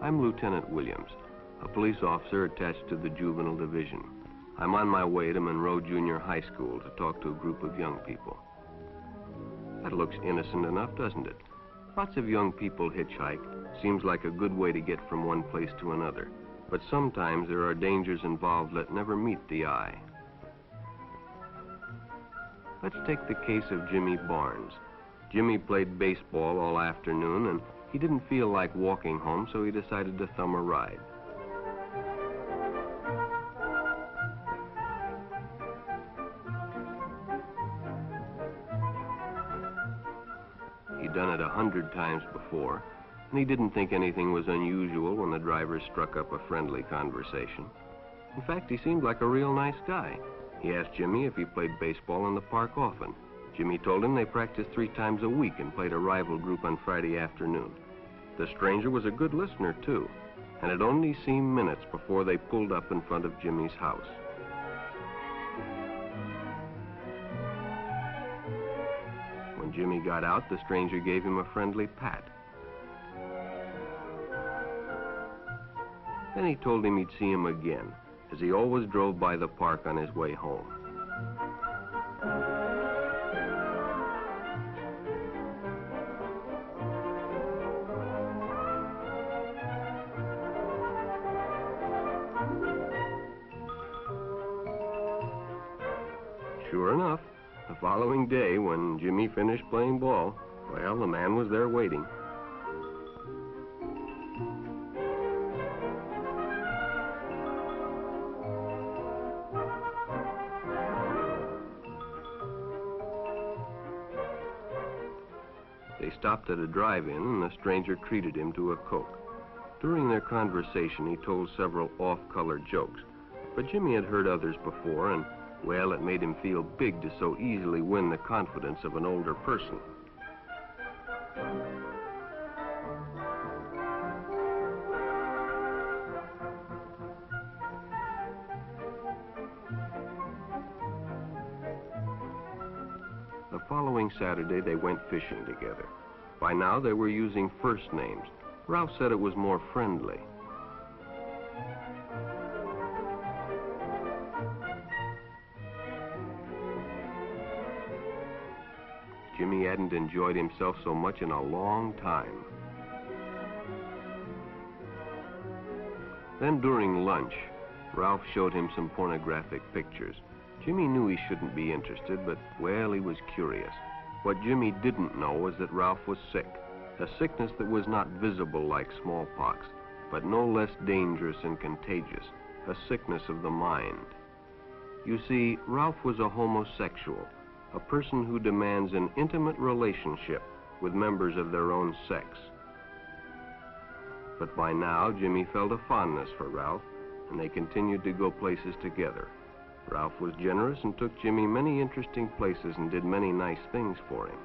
I'm Lieutenant Williams, a police officer attached to the Juvenile Division. I'm on my way to Monroe Junior High School to talk to a group of young people. That looks innocent enough, doesn't it? Lots of young people hitchhike. Seems like a good way to get from one place to another. But sometimes there are dangers involved that never meet the eye. Let's take the case of Jimmy Barnes. Jimmy played baseball all afternoon and he didn't feel like walking home, so he decided to thumb a ride. He'd done it 100 times before, and he didn't think anything was unusual when the driver struck up a friendly conversation. In fact, he seemed like a real nice guy. He asked Jimmy if he played baseball in the park often. Jimmy told him they practiced 3 times a week and played a rival group on Friday afternoon. The stranger was a good listener, too, and it only seemed minutes before they pulled up in front of Jimmy's house. When Jimmy got out, the stranger gave him a friendly pat. Then he told him he'd see him again, as he always drove by the park on his way home. Sure enough, the following day, when Jimmy finished playing ball, well, the man was there waiting. They stopped at a drive-in, and the stranger treated him to a Coke. During their conversation, he told several off-color jokes, but Jimmy had heard others before, and well, it made him feel big to so easily win the confidence of an older person. The following Saturday, they went fishing together. By now, they were using first names. Ralph said it was more friendly. Jimmy hadn't enjoyed himself so much in a long time. Then during lunch, Ralph showed him some pornographic pictures. Jimmy knew he shouldn't be interested, but, well, he was curious. What Jimmy didn't know was that Ralph was sick, a sickness that was not visible like smallpox, but no less dangerous and contagious, a sickness of the mind. You see, Ralph was a homosexual, a person who demands an intimate relationship with members of their own sex. But by now, Jimmy felt a fondness for Ralph, and they continued to go places together. Ralph was generous and took Jimmy many interesting places and did many nice things for him.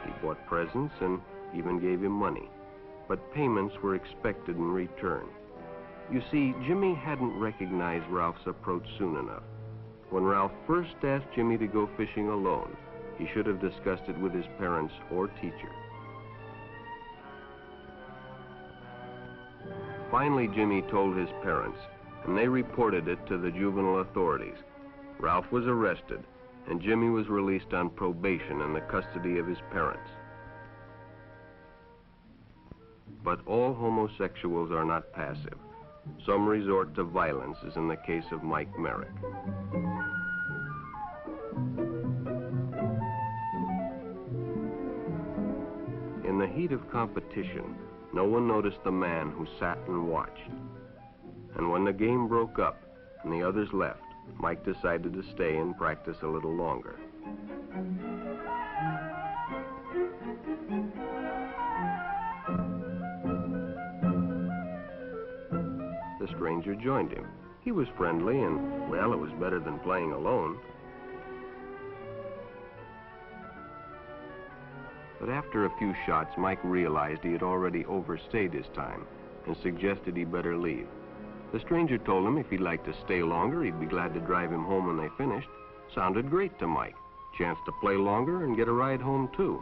He bought presents and even gave him money, but payments were expected in return. You see, Jimmy hadn't recognized Ralph's approach soon enough. When Ralph first asked Jimmy to go fishing alone, he should have discussed it with his parents or teacher. Finally, Jimmy told his parents, and they reported it to the juvenile authorities. Ralph was arrested, and Jimmy was released on probation in the custody of his parents. But all homosexuals are not passive. Some resort to violence, as in the case of Mike Merrick. In the heat of competition, no one noticed the man who sat and watched. And when the game broke up and the others left, Mike decided to stay and practice a little longer. The stranger joined him. He was friendly and, well, it was better than playing alone. But after a few shots, Mike realized he had already overstayed his time and suggested he better leave. The stranger told him if he'd like to stay longer, he'd be glad to drive him home when they finished. Sounded great to Mike. Chance to play longer and get a ride home, too.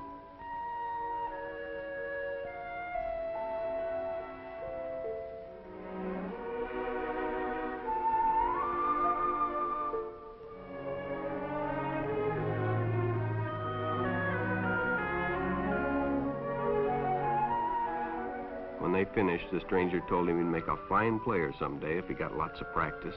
When they finished, the stranger told him he'd make a fine player someday if he got lots of practice.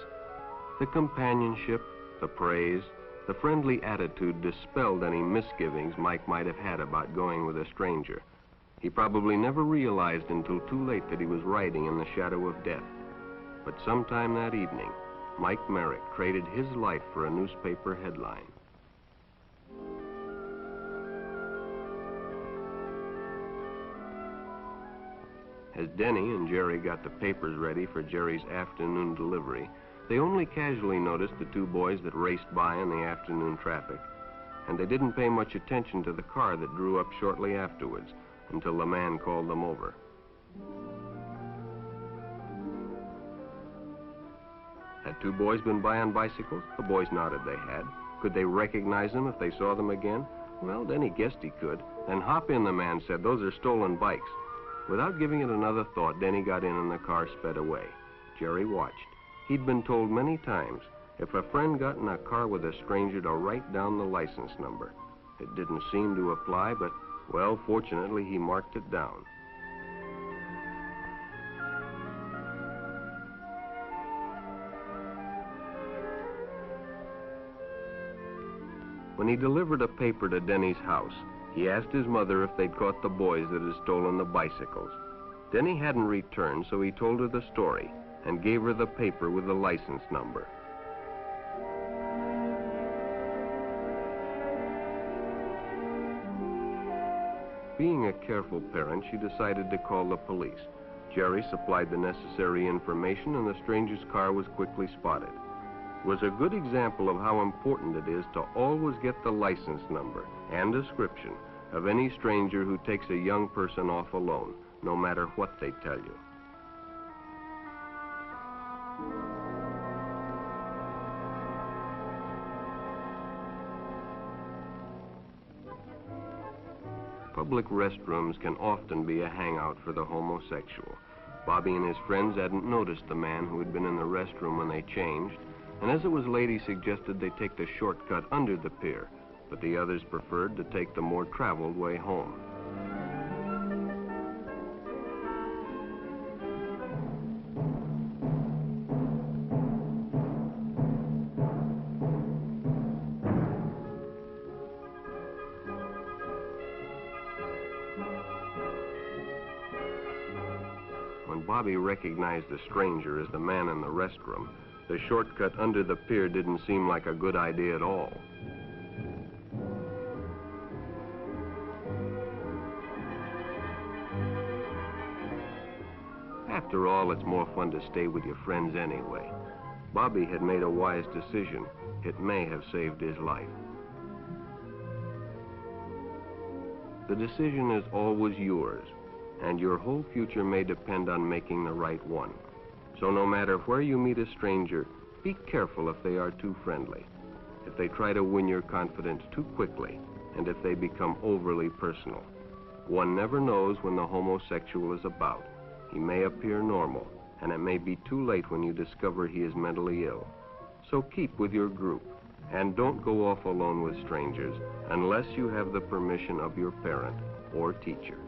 The companionship, the praise, the friendly attitude dispelled any misgivings Mike might have had about going with a stranger. He probably never realized until too late that he was riding in the shadow of death. But sometime that evening, Mike Merrick traded his life for a newspaper headline. As Denny and Jerry got the papers ready for Jerry's afternoon delivery, they only casually noticed the two boys that raced by in the afternoon traffic, and they didn't pay much attention to the car that drew up shortly afterwards until the man called them over. Had two boys been by on bicycles? The boys nodded they had. Could they recognize them if they saw them again? Well, Denny guessed he could. Then hop in, the man said. Those are stolen bikes. Without giving it another thought, Denny got in and the car sped away. Jerry watched. He'd been told many times, if a friend got in a car with a stranger, to write down the license number. It didn't seem to apply, but, well, fortunately, he marked it down. When he delivered a paper to Denny's house, he asked his mother if they'd caught the boys that had stolen the bicycles. Denny hadn't returned, so he told her the story and gave her the paper with the license number. Being a careful parent, she decided to call the police. Jerry supplied the necessary information, and the stranger's car was quickly spotted. It was a good example of how important it is to always get the license number and description of any stranger who takes a young person off alone, no matter what they tell you. Public restrooms can often be a hangout for the homosexual. Bobby and his friends hadn't noticed the man who had been in the restroom when they changed, and as it was late, he suggested they take the shortcut under the pier, but the others preferred to take the more traveled way home. When Bobby recognized the stranger as the man in the restroom, the shortcut under the pier didn't seem like a good idea at all. After all, it's more fun to stay with your friends anyway. Bobby had made a wise decision. It may have saved his life. The decision is always yours, and your whole future may depend on making the right one. So no matter where you meet a stranger, be careful if they are too friendly, if they try to win your confidence too quickly, and if they become overly personal. One never knows when the homosexual is about. He may appear normal, and it may be too late when you discover he is mentally ill. So keep with your group, and don't go off alone with strangers unless you have the permission of your parent or teacher.